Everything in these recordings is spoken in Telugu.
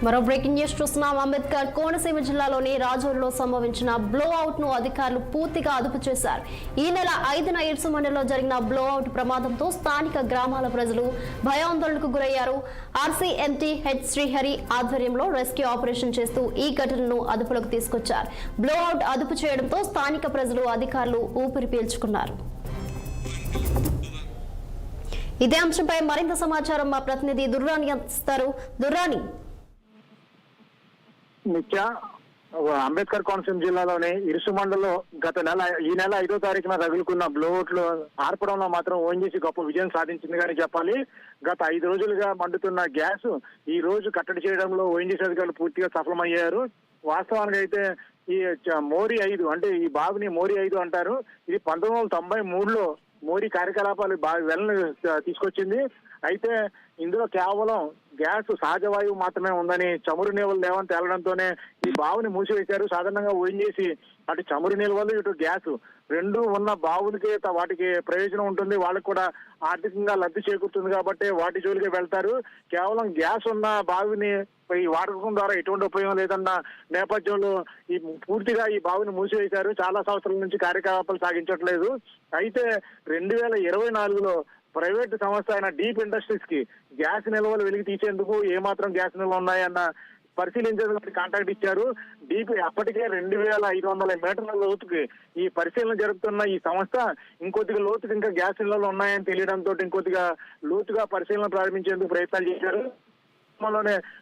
మరో బ్రేకింగ్ న్యూస్ చూస్తున్నాం. అంబేద్కర్ కోనసీమ జిల్లాలోని రాజూరులో సంభవించిన బ్లో అవుట్ ను అధికారులు పూర్తిగా అదుపు చేశారు. ఈ నెల 5న ఇర్సు మండలంలో జరిగిన బ్లో అవుట్ ప్రమాదంతో స్థానిక గ్రామాల ప్రజలు భయాందోళనకు గురయ్యారు. ఆర్సీఎంటీ హెచ్ శ్రీహరి ఆధ్వర్యంలో రెస్క్యూ ఆపరేషన్ చేస్తూ ఈ ఘటనను అదుపులోకి తీసుకొచ్చారు. బ్లో అవుట్ అదుపు చేయడంతో స్థానిక ప్రజలు, అధికారులు ఊపిరి పీల్చుకున్నారు. ఇదే అంశంపై మరింత సమాచారం మా ప్రతినిధి దుర్రాని అందిస్తారు. దుర్రాని, నిత్య అంబేద్కర్ కోనసీమ జిల్లాలోని ఇరుసు మండలంలో ఈ నెల 5వ తారీఖున రగులుకున్న బ్లోఅవుట్ లో ఆర్పడంలో మాత్రం ఓఎన్జీసీ గొప్ప విజయం సాధించింది కానీ చెప్పాలి. గత 5 రోజులుగా మండుతున్న గ్యాస్ ఈ రోజు కట్టడి చేయడంలో ఓఎన్జీసీ అధికారులు పూర్తిగా సఫలమయ్యారు. వాస్తవానికి అయితే ఈ మోరీ 5 అంటే ఈ బావిని మోరీ 5 అంటారు. ఇది 1993లో మోరీ కార్యకలాపాలు వెల్ని తీసుకొచ్చింది. అయితే ఇందులో కేవలం గ్యాస్ సహజవాయువు మాత్రమే ఉందని, చమురు నిల్వలు లేవని తేలడంతోనే ఈ బావుని మూసివేశారు. సాధారణంగా ఓఎన్జీసీ అటు చమురు నిల్వలు ఇటు గ్యాస్ రెండు ఉన్న బావులకి వాటికి ప్రయోజనం ఉంటుంది, వాళ్ళకి కూడా ఆర్థికంగా లబ్ధి చేకూరుతుంది కాబట్టి వాటి జోలికి వెళ్తారు. కేవలం గ్యాస్ ఉన్న బావిని ఈ వాడకం ద్వారా ఎటువంటి ఉపయోగం లేదన్న నేపథ్యంలో పూర్తిగా ఈ బావిని మూసివేశారు. చాలా సంవత్సరాల నుంచి కార్యకలాపాలు సాగించట్లేదు. అయితే 2024లో ప్రైవేట్ సంస్థ అయిన డీప్ ఇండస్ట్రీస్ కి గ్యాస్ నిల్వలు వెలికి తీసేందుకు ఏమాత్రం గ్యాస్ నిల్వ ఉన్నాయన్న పరిశీలించేందుకు కాంట్రాక్ట్ ఇచ్చారు. డీప్ అప్పటికే 2500 మీటర్ల లోతుకి ఈ పరిశీలన జరుపుతున్న ఈ సంస్థ ఇంకొద్దిగా లోతుకి ఇంకా గ్యాస్ నిల్వలు ఉన్నాయని తెలియడంతో ఇంకొద్దిగా లోతుగా పరిశీలన ప్రారంభించేందుకు ప్రయత్నాలు చేశారు.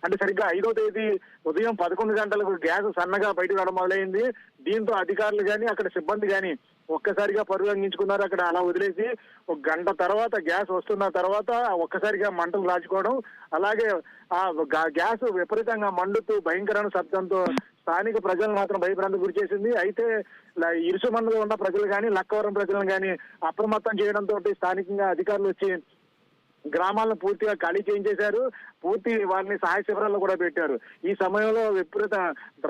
అంటే సరిగ్గా 5వ తేదీ ఉదయం 11 గంటలకు గ్యాస్ సన్నగా బయటకు రావడం మొదలైంది. దీంతో అధికారులు గాని అక్కడ సిబ్బంది గాని ఒక్కసారిగా పరుగంగించుకున్నారు. అక్కడ అలా వదిలేసి 1 గంట తర్వాత గ్యాస్ వస్తున్న తర్వాత ఒక్కసారిగా మంటలు రాజుకోవడం, అలాగే ఆ గ్యాస్ విపరీతంగా మండుతూ భయంకరమైన శబ్దంతో స్థానిక ప్రజలను మాత్రం భయభ్రాంతికి గురి చేసింది. అయితే ఇరుసు మండలంలో ఉన్న ప్రజలు కానీ లక్కవరం ప్రజలను కానీ అప్రమత్తం చేయడంతో స్థానికంగా అధికారులు వచ్చి గ్రామాలను పూర్తిగా ఖాళీ చేయించేశారు. పూర్తి వారిని సహాయ శిబిరాల్లో కూడా పెట్టారు. ఈ సమయంలో విపరీత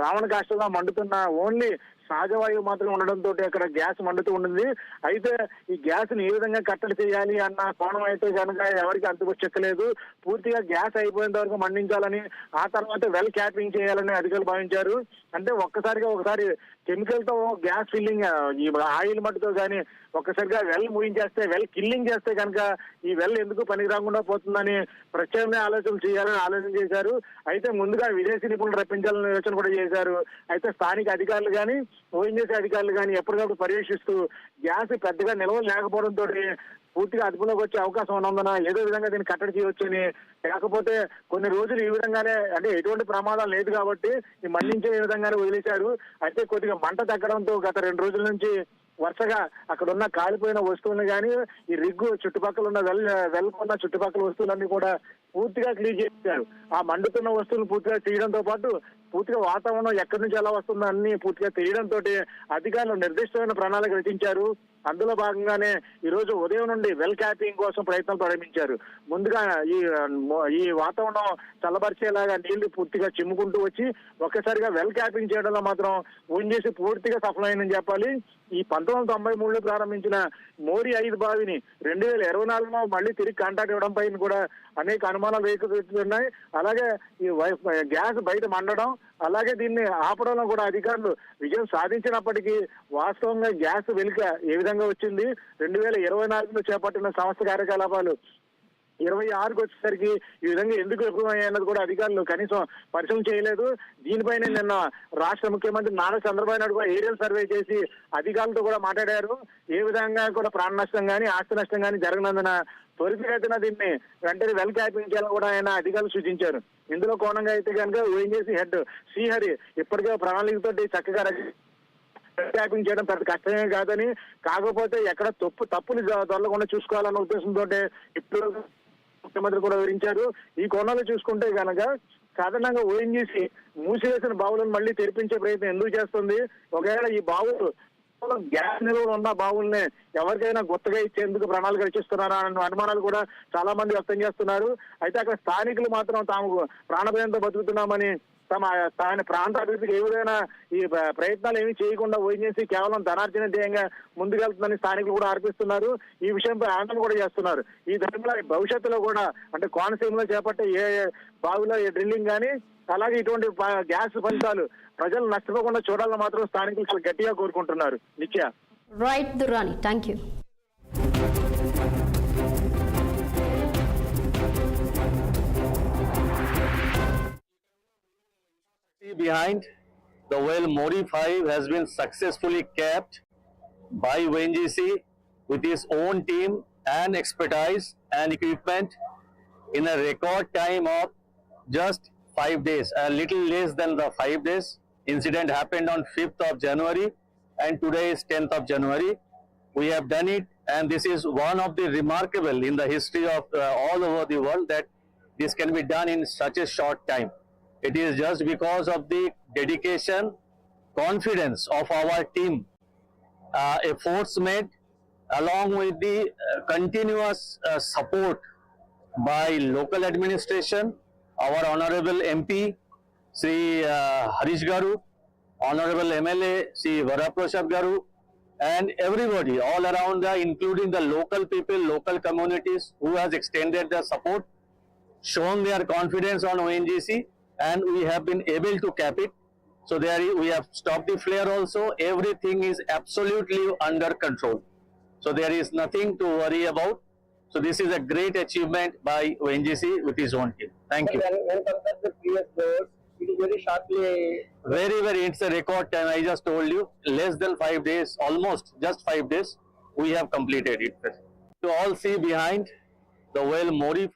రావణ కాష్టంగా మండుతున్న ఓన్లీ సహజవాయువు మాత్రం ఉండడంతో అక్కడ గ్యాస్ మండుతూ ఉంటుంది. అయితే ఈ గ్యాస్ ని ఏ విధంగా కట్టడి చేయాలి అన్న కోణం అయితే కనుక ఎవరికి అంతుకు చెక్కలేదు. పూర్తిగా గ్యాస్ అయిపోయేంత వరకు మండించాలని, ఆ తర్వాత వెల్ క్యాపింగ్ చేయాలని అధికారులు భావించారు. అంటే ఒకసారి కెమికల్ తో గ్యాస్ ఫిల్లింగ్ ఈ ఆయిల్ మట్టుతో కానీ ఒక్కసారిగా వెల్ ముగించేస్తే, వెల్ కిల్లింగ్ చేస్తే కనుక ఈ వెల్ ఎందుకు పనికి రాకుండా పోతుందని ప్రత్యేకమైన ఆలోచనలు చేయాలని ఆలోచన చేశారు. అయితే ముందుగా విదేశీ నిపుణులు రప్పించాలని యోచన కూడా చేశారు. అయితే స్థానిక అధికారులు కానీ ఓఎన్జీసీ అధికారులు కానీ ఎప్పటికప్పుడు పర్యవేక్షిస్తూ గ్యాస్ పెద్దగా నిల్వలు లేకపోవడంతో పూర్తిగా అదుపులోకి వచ్చే అవకాశం ఉన్నందున ఏదో విధంగా దీన్ని కట్టడి చేయవచ్చని, లేకపోతే కొన్ని రోజులు ఈ విధంగానే అంటే ఎటువంటి ప్రమాదం లేదు కాబట్టి ఈ మండించే విధంగానే వదిలేశారు. అయితే కొద్దిగా మంట తగ్గడంతో గత 2 రోజుల నుంచి వరుసగా అక్కడ ఉన్న కాలిపోయిన వస్తువులను కానీ ఈ రిగ్గు చుట్టుపక్కల ఉన్న వెల్కున్న చుట్టుపక్కల వస్తువులన్నీ కూడా పూర్తిగా క్లీన్ చేశారు. ఆ మండుతున్న వస్తువులు పూర్తిగా తీయడంతో పాటు పూర్తిగా వాతావరణం ఎక్కడి నుంచి ఎలా వస్తుందో అన్ని పూర్తిగా తెలియడంతో అధికారులు నిర్దిష్టమైన ప్రణాళిక రచించారు. అందులో భాగంగానే ఈ రోజు ఉదయం నుండి వెల్ క్యాపింగ్ కోసం ప్రయత్నాలు ప్రారంభించారు. ముందుగా ఈ వాతావరణం చల్లబరిచేలాగా నీళ్లు పూర్తిగా చిమ్ముకుంటూ వచ్చి ఒక్కసారిగా వెల్ క్యాపింగ్ చేయడంలో మాత్రం ఓఎన్జీసీ పూర్తిగా సఫలమైందని చెప్పాలి. ఈ 1993లో ప్రారంభించిన మోరీ 5 బావిని 2024లో మళ్ళీ తిరిగి కాంటాక్ట్ ఇవ్వడం పైన కూడా అనేక అనుమానాలు రేకెత్తుతున్నాయి. అలాగే ఈ గ్యాస్ బయట మండడం, అలాగే దీన్ని ఆపడంలో కూడా అధికారులు విజయం సాధించినప్పటికీ వాస్తవంగా గ్యాస్ వెలిక ఏ విధంగా వచ్చింది, 2024లో చేపట్టిన సంస్థ కార్యకలాపాలు 26కి వచ్చేసరికి ఈ విధంగా ఎందుకు విఫలమయ్యాయి అన్నది కూడా అధికారులు కనీసం పరిశీలన చేయలేదు. దీనిపైన నిన్న రాష్ట్ర ముఖ్యమంత్రి నారా చంద్రబాబు నాయుడు కూడా ఏరియల్ సర్వే చేసి అధికారులతో కూడా మాట్లాడారు. ఏ విధంగా కూడా ప్రాణ నష్టం కానీ ఆస్తి నష్టం కానీ జరగనందున త్వరితగతిన దీన్ని వెంటనే వెల్ క్యాపింగ్ చేయాలని కూడా ఆయన అధికారులు సూచించారు. ఇందులో కోణంగా అయితే కనుక ఓఎన్జీసీ హెడ్ శ్రీహరి ఇప్పటికే ప్రణాళికతో చక్కగా క్యాపింగ్ చేయడం పెద్ద కష్టమే కాదని, కాకపోతే ఎక్కడ తప్పుని దొరలకుండా చూసుకోవాలన్న ఉద్దేశంతో ఇప్పుడు ముఖ్యమంత్రి కూడా వివరించారు. ఈ కోణంలో చూసుకుంటే కనుక సాధారణంగా ఓఎన్జీసీ మూసివేసిన బావులను మళ్ళీ తెరిపించే ప్రయత్నం ఎందుకు చేస్తుంది? ఒకవేళ ఈ బావులు గ్యాస్ నిల్వలు ఉన్న బావుల్ని ఎవరికైనా గుత్తగా ఇచ్చేందుకు ప్రణాళిక రచిస్తున్నారా అన్న అనుమానాలు కూడా చాలా మంది వ్యక్తం చేస్తున్నారు. అయితే అక్కడ స్థానికులు మాత్రం తాము ప్రాణభయంతో బతుకుతున్నామని తమ స్థానిక ప్రాంత అభివృద్ధికి ఏ విధమైన ఈ ప్రయత్నాలు ఏమీ చేయకుండా ఓఎన్జీసీ కేవలం ధనార్జన ధ్యేయంగా ముందుకెళ్తుందని స్థానికులు కూడా ఆరోపిస్తున్నారు. ఈ విషయంపై ఆందోళన కూడా చేస్తున్నారు. ఈ ధర్మంలో భవిష్యత్తులో కూడా అంటే కోనసీమలో చేపట్టే ఏ బావిలో ఏ డ్రిల్లింగ్ కానీ అలాగే ఇటువంటి గ్యాస్ ఫలితాలు ప్రజలు నష్టపోకుండా చూడాలని మాత్రం స్థానికులు చాలా గట్టిగా కోరుకుంటున్నారు. నిత్య right Durrani, thank you. Behind the well Mori 5 has been successfully kept by ONGC with its own team and expertise and equipment in a record time of just 5 days, a little less than the 5 days. Incident happened on 5th of January and today is 10th of January. We have done it, and this is one of the remarkable in the history of all over the world that this can be done in such a short time. It is just because of the dedication, confidence of our team, efforts made along with the continuous support by local administration, our Honorable MP, Sri Harish Garu, Honorable MLA, Sri Varaprasad Garu, and everybody all around, including the local people, local communities who has extended their support, shown their confidence on ONGC, and we have been able to cap it. So we have stopped the flare also. Everything is absolutely under control. So there is nothing to worry about. So this is a great achievement by ONGC with his own team. Thank you. When compared to previous roads, it is very sharply. Very, it's a record time. I just told you, less than 5 days, almost just 5 days, we have completed it. You all see behind the well Mori.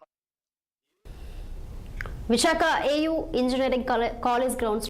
Visakha AU engineering college grounds